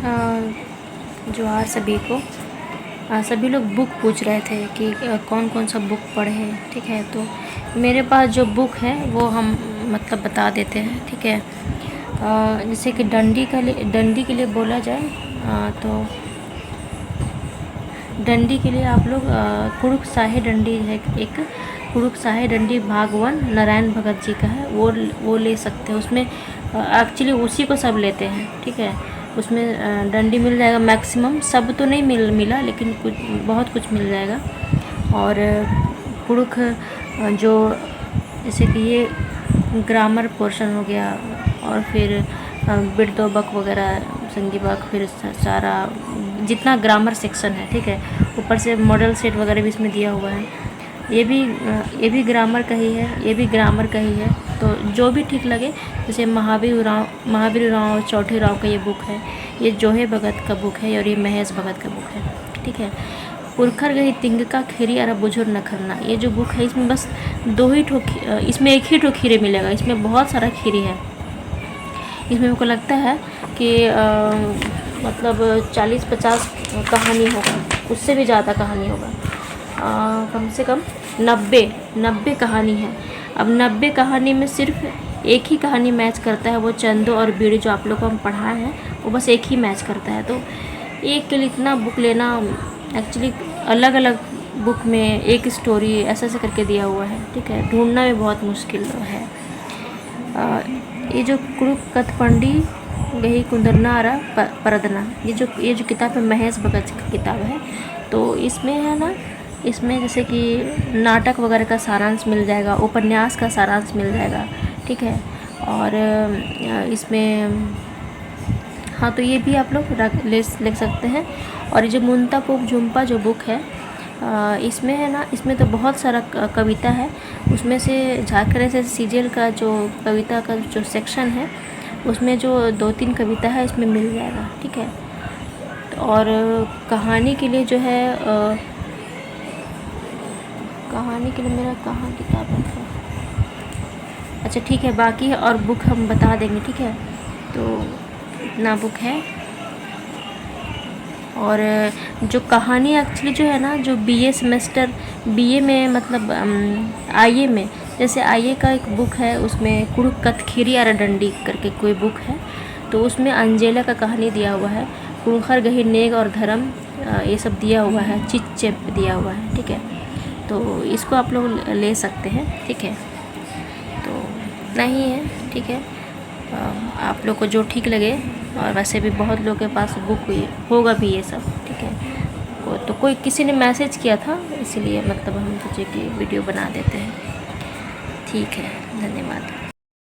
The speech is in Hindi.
जोहार सभी को। सभी लोग बुक पूछ रहे थे कि कौन कौन सा बुक पढ़े। ठीक है, तो मेरे पास जो बुक है वो हम मतलब बता देते हैं। ठीक है, जैसे कि डंडी के लिए बोला जाए तो डंडी के लिए आप लोग कुरुख साहे डंडी है एक, कुरुख साहे डंडी भाग 1 नारायण भगत जी का है, वो ले सकते हैं। उसमें एक्चुअली उसी को सब लेते हैं। ठीक है, उसमें डंडी मिल जाएगा मैक्सिमम, सब तो नहीं मिला लेकिन कुछ बहुत कुछ मिल जाएगा। और कुरुख जो जैसे कि ये ग्रामर पोर्शन हो गया, और फिर बिरदोबक वगैरह संगीबक, फिर सारा जितना ग्रामर सेक्शन है। ठीक है, ऊपर से मॉडल सेट वगैरह भी इसमें दिया हुआ है। ये भी ग्रामर का ही है, ये भी ग्रामर का ही है। तो जो भी ठीक लगे, जैसे महावीर राव चौधरी राव का ये बुक है, ये जोहे भगत का बुक है, और ये महेश भगत का बुक है। ठीक है, पुरखर गही तिंगका खीरी अरा बुझुर नखरना, ये जो बुक है इसमें बस इसमें एक ही ठो खीरे मिलेगा। इसमें बहुत सारा खीरी है। इसमें मेरे को लगता है कि मतलब 40-50 कहानी होगा, उससे भी ज़्यादा कहानी होगा। कम से कम 90 कहानी है। अब 90 कहानी में सिर्फ एक ही कहानी मैच करता है, वो चंदो और बीड़ी जो आप लोग को हम पढ़ाए हैं, वो बस एक ही मैच करता है। तो एक के लिए इतना बुक लेना, एक्चुअली अलग अलग बुक में एक स्टोरी ऐसा करके दिया हुआ है। ठीक है, ढूंढना भी बहुत मुश्किल है। ये जो कुरुक कथपंडी गही कुंदरना परदना, ये जो किताब है महेश भगत की किताब है। तो इसमें है ना, इसमें जैसे कि नाटक वगैरह का सारांश मिल जाएगा, उपन्यास का सारांश मिल जाएगा। ठीक है, और इसमें हाँ, तो ये भी आप लोग लिख सकते हैं। और ये जो मुंतापुक झुम्पा जो बुक है, इसमें है ना, इसमें तो बहुत सारा कविता है। उसमें से झाकरे से सीरियल का जो कविता का जो सेक्शन है, उसमें जो 2-3 कविता है इसमें मिल जाएगा। ठीक है, और कहानी के लिए जो है कहानी के लिए मेरा कहाँ किताब है? अच्छा ठीक है, बाकी और बुक हम बता देंगे। ठीक है, तो इतना बुक है। और जो कहानी एक्चुअली जो है ना, जो बीए में मतलब आईए में, जैसे आईए का एक बुक है, उसमें कुरुक कथखीरी अरा डंडी करके कोई बुक है, तो उसमें अंजेला का कहानी दिया हुआ है, कुंखर गही नेग और धर्म, ये सब दिया हुआ है, चिच्चेप दिया हुआ है। ठीक है, तो इसको आप लोग ले सकते हैं। ठीक है, तो नहीं है। ठीक है, आप लोग को जो ठीक लगे, और वैसे भी बहुत लोगों के पास बुक होगा भी ये सब। ठीक है, तो कोई किसी ने मैसेज किया था, इसलिए मतलब हम सोचे कि वीडियो बना देते हैं। ठीक है, धन्यवाद।